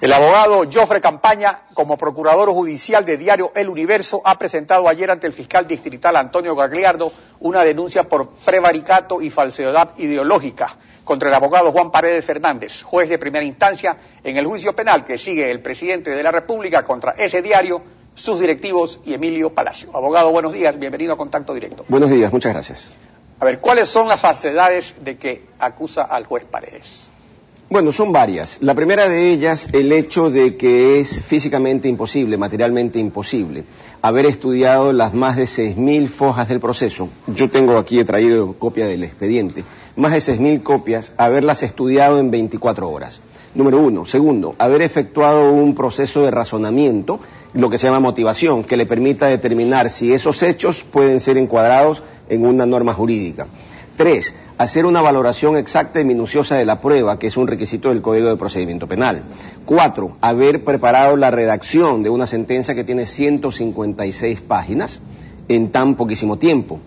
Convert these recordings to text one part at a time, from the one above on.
El abogado Jofre Campaña, como procurador judicial de diario El Universo, ha presentado ayer ante el fiscal distrital Antonio Gagliardo una denuncia por prevaricato y falsedad ideológica contra el abogado Juan Paredes Fernández, juez de primera instancia en el juicio penal que sigue el presidente de la República contra ese diario, sus directivos y Emilio Palacio. Abogado, buenos días, bienvenido a Contacto Directo. Buenos días, muchas gracias. A ver, ¿cuáles son las falsedades de que acusa al juez Paredes? Bueno, son varias. La primera de ellas, el hecho de que es físicamente imposible, materialmente imposible, haber estudiado las más de 6.000 fojas del proceso. Yo tengo aquí, he traído copia del expediente, más de 6.000 copias, haberlas estudiado en 24 horas. Número uno. Segundo, haber efectuado un proceso de razonamiento, lo que se llama motivación, que le permita determinar si esos hechos pueden ser encuadrados en una norma jurídica. 3. Hacer una valoración exacta y minuciosa de la prueba, que es un requisito del Código de Procedimiento Penal. 4. Haber preparado la redacción de una sentencia que tiene 156 páginas en tan poquísimo tiempo.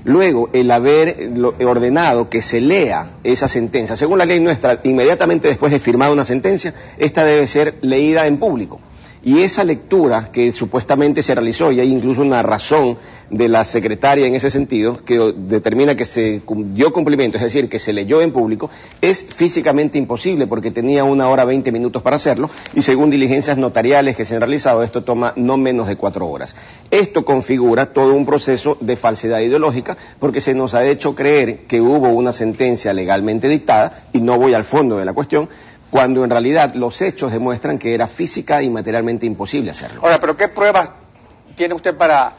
Luego, el haber ordenado que se lea esa sentencia. Según la ley nuestra, inmediatamente después de firmar una sentencia, esta debe ser leída en público. Y esa lectura que supuestamente se realizó, y hay incluso una razón de la secretaria en ese sentido, que determina que se dio cumplimiento, es decir, que se leyó en público, es físicamente imposible porque tenía 1 hora 20 minutos para hacerlo, y según diligencias notariales que se han realizado, esto toma no menos de 4 horas. Esto configura todo un proceso de falsedad ideológica, porque se nos ha hecho creer que hubo una sentencia legalmente dictada, y no voy al fondo de la cuestión, cuando en realidad los hechos demuestran que era física y materialmente imposible hacerlo. Ahora, ¿pero qué pruebas tiene usted para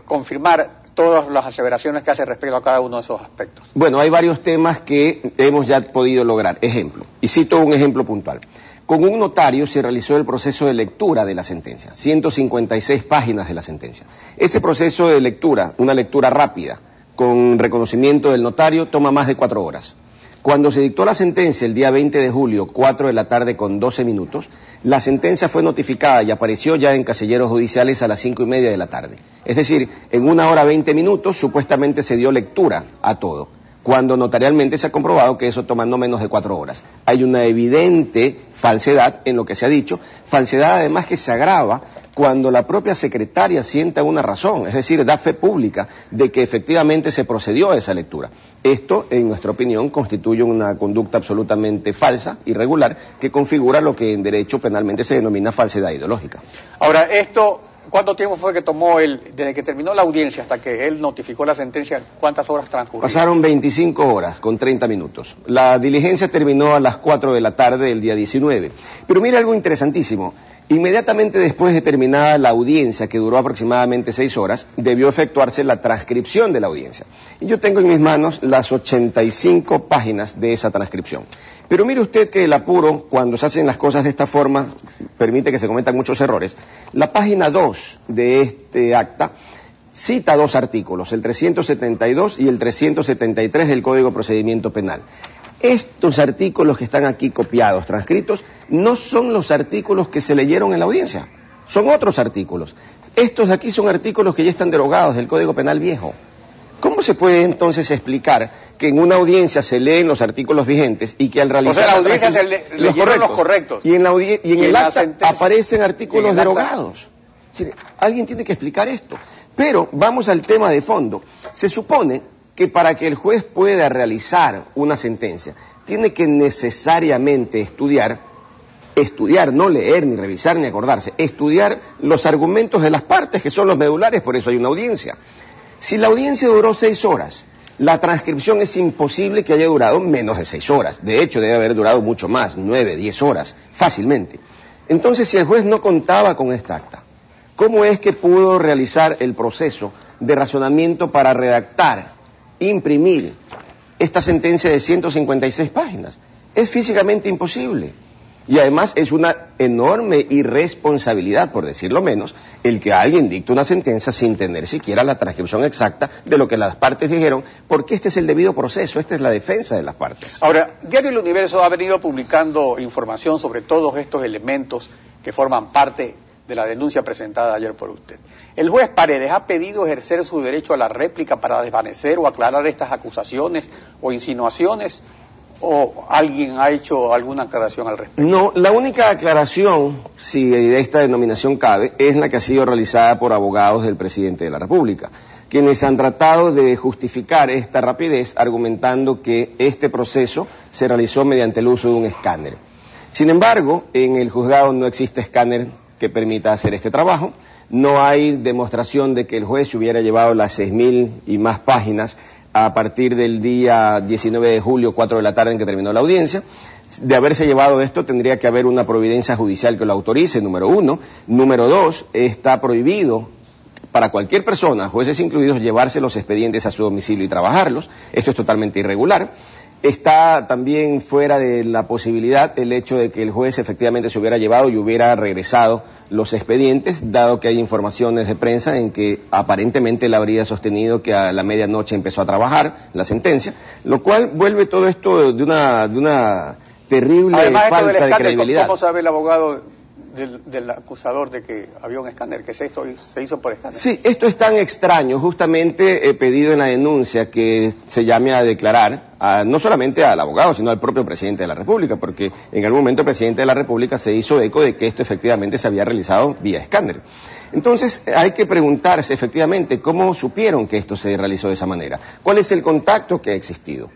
confirmar todas las aseveraciones que hace respecto a cada uno de esos aspectos? Bueno, hay varios temas que hemos ya podido lograr. Ejemplo, y cito un ejemplo puntual. Con un notario se realizó el proceso de lectura de la sentencia, 156 páginas de la sentencia. Ese proceso de lectura, una lectura rápida, con reconocimiento del notario, toma más de 4 horas. Cuando se dictó la sentencia el día 20 de julio, 4 de la tarde con 12 minutos, la sentencia fue notificada y apareció ya en casilleros judiciales a las 5:30 de la tarde. Es decir, en 1 hora 20 minutos supuestamente se dio lectura a todo, cuando notarialmente se ha comprobado que eso toma no menos de 4 horas. Hay una evidente falsedad en lo que se ha dicho, falsedad además que se agrava cuando la propia secretaria sienta una razón, es decir, da fe pública de que efectivamente se procedió a esa lectura. Esto, en nuestra opinión, constituye una conducta absolutamente falsa, irregular, que configura lo que en derecho penalmente se denomina falsedad ideológica. Ahora, esto, ¿cuánto tiempo fue que tomó él, desde que terminó la audiencia hasta que él notificó la sentencia, cuántas horas transcurrieron? Pasaron 25 horas con 30 minutos. La diligencia terminó a las 4 de la tarde del día 19. Pero mira algo interesantísimo. Inmediatamente después de terminada la audiencia, que duró aproximadamente 6 horas, debió efectuarse la transcripción de la audiencia. Y yo tengo en mis manos las 85 páginas de esa transcripción. Pero mire usted que el apuro, cuando se hacen las cosas de esta forma, permite que se cometan muchos errores. La página 2 de este acta cita 2 artículos, el 372 y el 373 del Código de Procedimiento Penal. Estos artículos que están aquí copiados, transcritos, no son los artículos que se leyeron en la audiencia, son otros artículos. Estos de aquí son artículos que ya están derogados del Código Penal viejo. ¿Cómo se puede entonces explicar que en una audiencia se leen los artículos vigentes y que al realizar... O sea, la audiencia se leyeron los correctos. Y en el acta aparecen artículos derogados. Es decir, alguien tiene que explicar esto. Pero vamos al tema de fondo. Se supone que para que el juez pueda realizar una sentencia, tiene que necesariamente estudiar, no leer, ni revisar, ni acordarse, estudiar los argumentos de las partes, que son los medulares, por eso hay una audiencia. Si la audiencia duró 6 horas, la transcripción es imposible que haya durado menos de 6 horas. De hecho, debe haber durado mucho más, 9, 10 horas, fácilmente. Entonces, si el juez no contaba con esta acta, ¿cómo es que pudo realizar el proceso de razonamiento para redactar, imprimir esta sentencia de 156 páginas? Es físicamente imposible. Y además es una enorme irresponsabilidad, por decirlo menos, el que alguien dicte una sentencia sin tener siquiera la transcripción exacta de lo que las partes dijeron, porque este es el debido proceso, esta es la defensa de las partes. Ahora, Diario El Universo ha venido publicando información sobre todos estos elementos que forman parte de la denuncia presentada ayer por usted. El juez Paredes ha pedido ejercer su derecho a la réplica para desvanecer o aclarar estas acusaciones o insinuaciones. ¿O alguien ha hecho alguna aclaración al respecto? No, la única aclaración, si de esta denominación cabe, es la que ha sido realizada por abogados del presidente de la República, quienes han tratado de justificar esta rapidez argumentando que este proceso se realizó mediante el uso de un escáner. Sin embargo, en el juzgado no existe escáner que permita hacer este trabajo, no hay demostración de que el juez hubiera llevado las 6.000 y más páginas a partir del día 19 de julio, 4 de la tarde en que terminó la audiencia. De haberse llevado esto, tendría que haber una providencia judicial que lo autorice, número uno. Número dos, está prohibido para cualquier persona, jueces incluidos, llevarse los expedientes a su domicilio y trabajarlos. Esto es totalmente irregular. Está también fuera de la posibilidad el hecho de que el juez efectivamente se hubiera llevado y hubiera regresado los expedientes, dado que hay informaciones de prensa en que aparentemente él habría sostenido que a la medianoche empezó a trabajar la sentencia, lo cual vuelve todo esto de una terrible falta de credibilidad. ¿Cómo sabe el abogado del acusador de que había un escáner, que se hizo por escáner? Sí, esto es tan extraño. Justamente he pedido en la denuncia que se llame a declarar no solamente al abogado, sino al propio presidente de la República, porque en algún momento el presidente de la República se hizo eco de que esto efectivamente se había realizado vía escáner. Entonces hay que preguntarse efectivamente cómo supieron que esto se realizó de esa manera, cuál es el contacto que ha existido.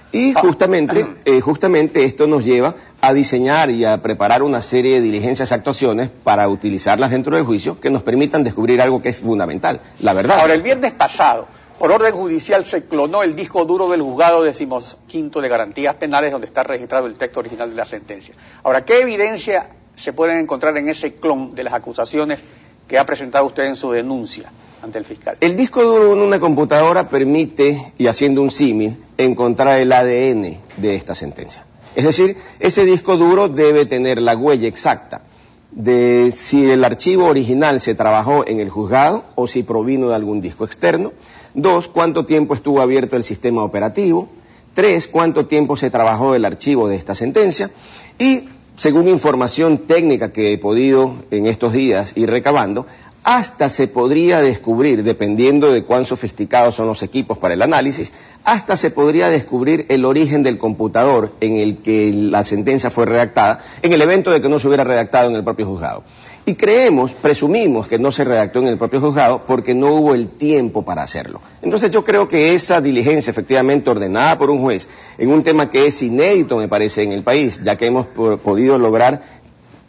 Y justamente esto nos lleva a diseñar y a preparar una serie de diligencias y actuaciones para utilizarlas dentro del juicio que nos permitan descubrir algo que es fundamental, la verdad. Ahora, el viernes pasado, por orden judicial, se clonó el disco duro del juzgado 15º de garantías penales, donde está registrado el texto original de la sentencia. Ahora, ¿qué evidencia se pueden encontrar en ese clon de las acusaciones que ha presentado usted en su denuncia ante el fiscal? El disco duro en una computadora permite, y haciendo un símil, encontrar el ADN de esta sentencia. Es decir, ese disco duro debe tener la huella exacta de si el archivo original se trabajó en el juzgado o si provino de algún disco externo. 2, cuánto tiempo estuvo abierto el sistema operativo. 3, cuánto tiempo se trabajó el archivo de esta sentencia. Y, según información técnica que he podido en estos días ir recabando, hasta se podría descubrir, dependiendo de cuán sofisticados son los equipos para el análisis, hasta se podría descubrir el origen del computador en el que la sentencia fue redactada, en el evento de que no se hubiera redactado en el propio juzgado. Y presumimos que no se redactó en el propio juzgado porque no hubo el tiempo para hacerlo. Entonces yo creo que esa diligencia efectivamente ordenada por un juez, en un tema que es inédito me parece en el país, ya que hemos podido lograr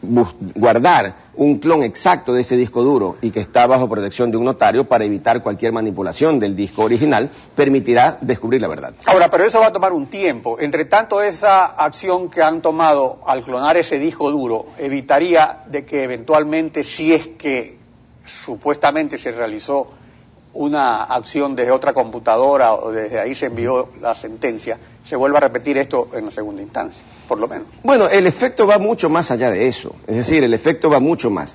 guardar un clon exacto de ese disco duro y que está bajo protección de un notario para evitar cualquier manipulación del disco original, permitirá descubrir la verdad. Ahora, pero eso va a tomar un tiempo. Entre tanto, esa acción que han tomado al clonar ese disco duro evitaría de que eventualmente, si es que supuestamente se realizó una acción desde otra computadora o desde ahí se envió la sentencia, se vuelva a repetir esto en la segunda instancia, por lo menos. Bueno, el efecto va mucho más allá de eso, es decir, el efecto va mucho más.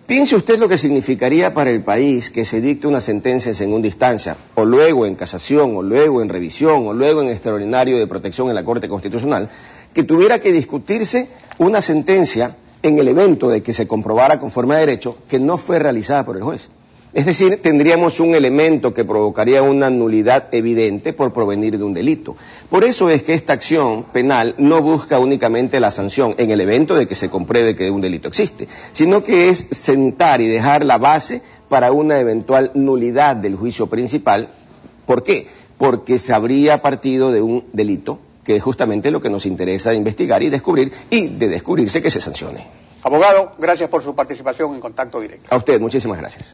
Piense usted lo que significaría para el país que se dicte una sentencia en segunda instancia, o luego en casación, o luego en revisión, o luego en extraordinario de protección en la Corte Constitucional, que tuviera que discutirse una sentencia en el evento de que se comprobara conforme a derecho que no fue realizada por el juez. Es decir, tendríamos un elemento que provocaría una nulidad evidente por provenir de un delito. Por eso es que esta acción penal no busca únicamente la sanción en el evento de que se compruebe que un delito existe, sino que es sentar y dejar la base para una eventual nulidad del juicio principal. ¿Por qué? Porque se habría partido de un delito, que es justamente lo que nos interesa investigar y descubrir, y de descubrirse que se sancione. Abogado, gracias por su participación en Contacto Directo. A usted, muchísimas gracias.